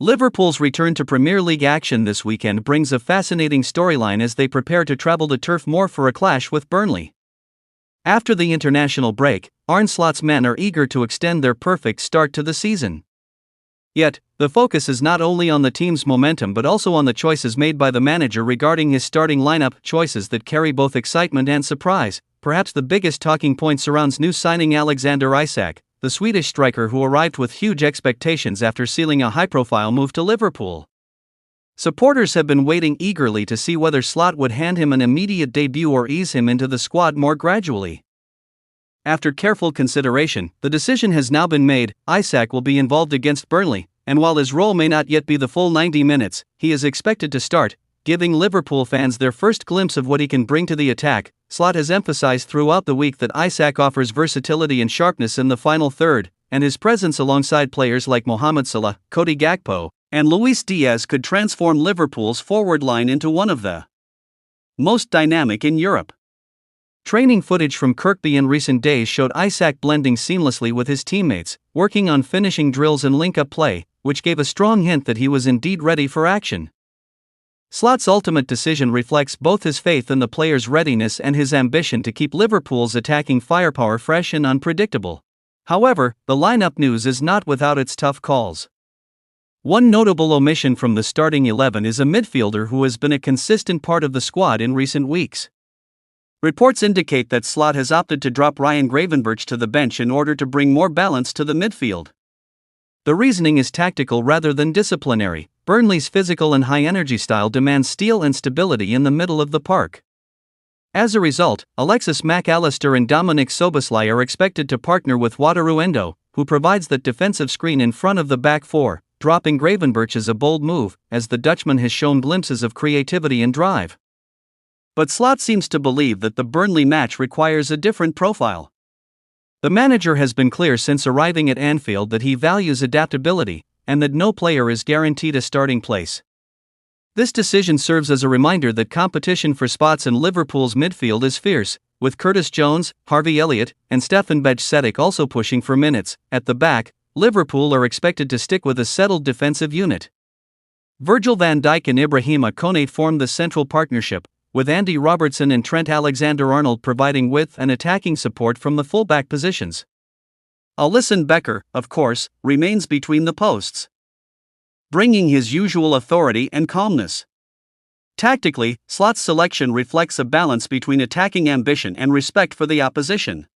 Liverpool's return to Premier League action this weekend brings a fascinating storyline as they prepare to travel to Turf Moor for a clash with Burnley. After the international break, Arne Slot's men are eager to extend their perfect start to the season. Yet, the focus is not only on the team's momentum but also on the choices made by the manager regarding his starting lineup, choices that carry both excitement and surprise. Perhaps the biggest talking point surrounds new signing Alexander Isak, the Swedish striker who arrived with huge expectations after sealing a high-profile move to Liverpool. Supporters have been waiting eagerly to see whether Slot would hand him an immediate debut or ease him into the squad more gradually. After careful consideration, the decision has now been made. Isak will be involved against Burnley, and while his role may not yet be the full 90 minutes, he is expected to start, giving Liverpool fans their first glimpse of what he can bring to the attack. Slot has emphasized throughout the week that Isak offers versatility and sharpness in the final third, and his presence alongside players like Mohamed Salah, Cody Gakpo, and Luis Diaz could transform Liverpool's forward line into one of the most dynamic in Europe. Training footage from Kirkby in recent days showed Isak blending seamlessly with his teammates, working on finishing drills and link-up play, which gave a strong hint that he was indeed ready for action. Slot's ultimate decision reflects both his faith in the player's readiness and his ambition to keep Liverpool's attacking firepower fresh and unpredictable. However, the lineup news is not without its tough calls. One notable omission from the starting 11 is a midfielder who has been a consistent part of the squad in recent weeks. Reports indicate that Slot has opted to drop Ryan Gravenberch to the bench in order to bring more balance to the midfield. The reasoning is tactical rather than disciplinary. Burnley's physical and high-energy style demands steel and stability in the middle of the park. As a result, Alexis Mac Allister and Dominic Szoboszlai are expected to partner with Wataru Endo, who provides that defensive screen in front of the back four. Dropping Gravenberch is a bold move, as the Dutchman has shown glimpses of creativity and drive. But Slot seems to believe that the Burnley match requires a different profile. The manager has been clear since arriving at Anfield that he values adaptability, and that no player is guaranteed a starting place. This decision serves as a reminder that competition for spots in Liverpool's midfield is fierce, with Curtis Jones, Harvey Elliott, and Stefan Bajcetic also pushing for minutes. At the back, Liverpool are expected to stick with a settled defensive unit. Virgil van Dijk and Ibrahima Konate form the central partnership, with Andy Robertson and Trent Alexander-Arnold providing width and attacking support from the fullback positions. Alisson Becker, of course, remains between the posts, bringing his usual authority and calmness. Tactically, Slot's selection reflects a balance between attacking ambition and respect for the opposition.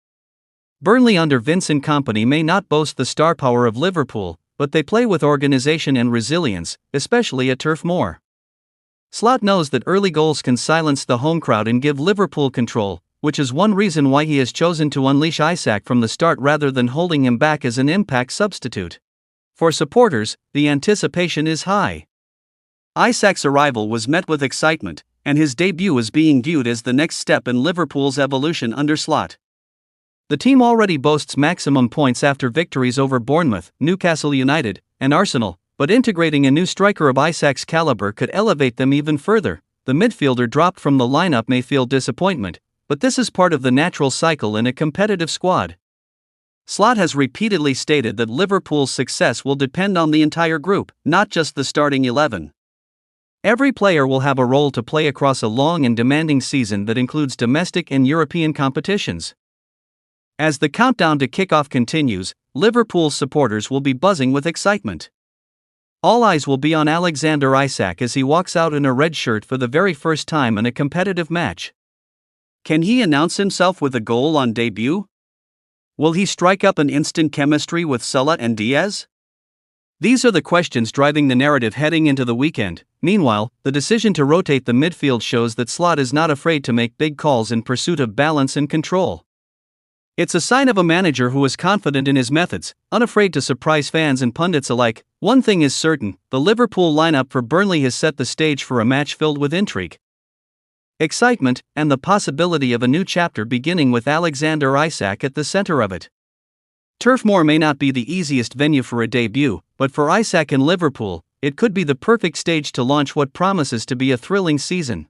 Burnley under Vincent Kompany may not boast the star power of Liverpool, but they play with organization and resilience, especially at Turf Moor. Slot knows that early goals can silence the home crowd and give Liverpool control, which is one reason why he has chosen to unleash Isak from the start rather than holding him back as an impact substitute. For supporters, the anticipation is high. Isak's arrival was met with excitement, and his debut is being viewed as the next step in Liverpool's evolution under Slot. The team already boasts maximum points after victories over Bournemouth, Newcastle United, and Arsenal, but integrating a new striker of Isak's caliber could elevate them even further. The midfielder dropped from the lineup may feel disappointment, but this is part of the natural cycle in a competitive squad. Slot has repeatedly stated that Liverpool's success will depend on the entire group, not just the starting 11. Every player will have a role to play across a long and demanding season that includes domestic and European competitions. As the countdown to kickoff continues, Liverpool's supporters will be buzzing with excitement. All eyes will be on Alexander Isak as he walks out in a red shirt for the very first time in a competitive match. Can he announce himself with a goal on debut? Will he strike up an instant chemistry with Salah and Diaz? These are the questions driving the narrative heading into the weekend. Meanwhile, the decision to rotate the midfield shows that Slot is not afraid to make big calls in pursuit of balance and control. It's a sign of a manager who is confident in his methods, unafraid to surprise fans and pundits alike. One thing is certain, the Liverpool lineup for Burnley has set the stage for a match filled with intrigue, excitement, and the possibility of a new chapter beginning with Alexander Isak at the center of it. Turf Moor may not be the easiest venue for a debut, but for Isak and Liverpool, it could be the perfect stage to launch what promises to be a thrilling season.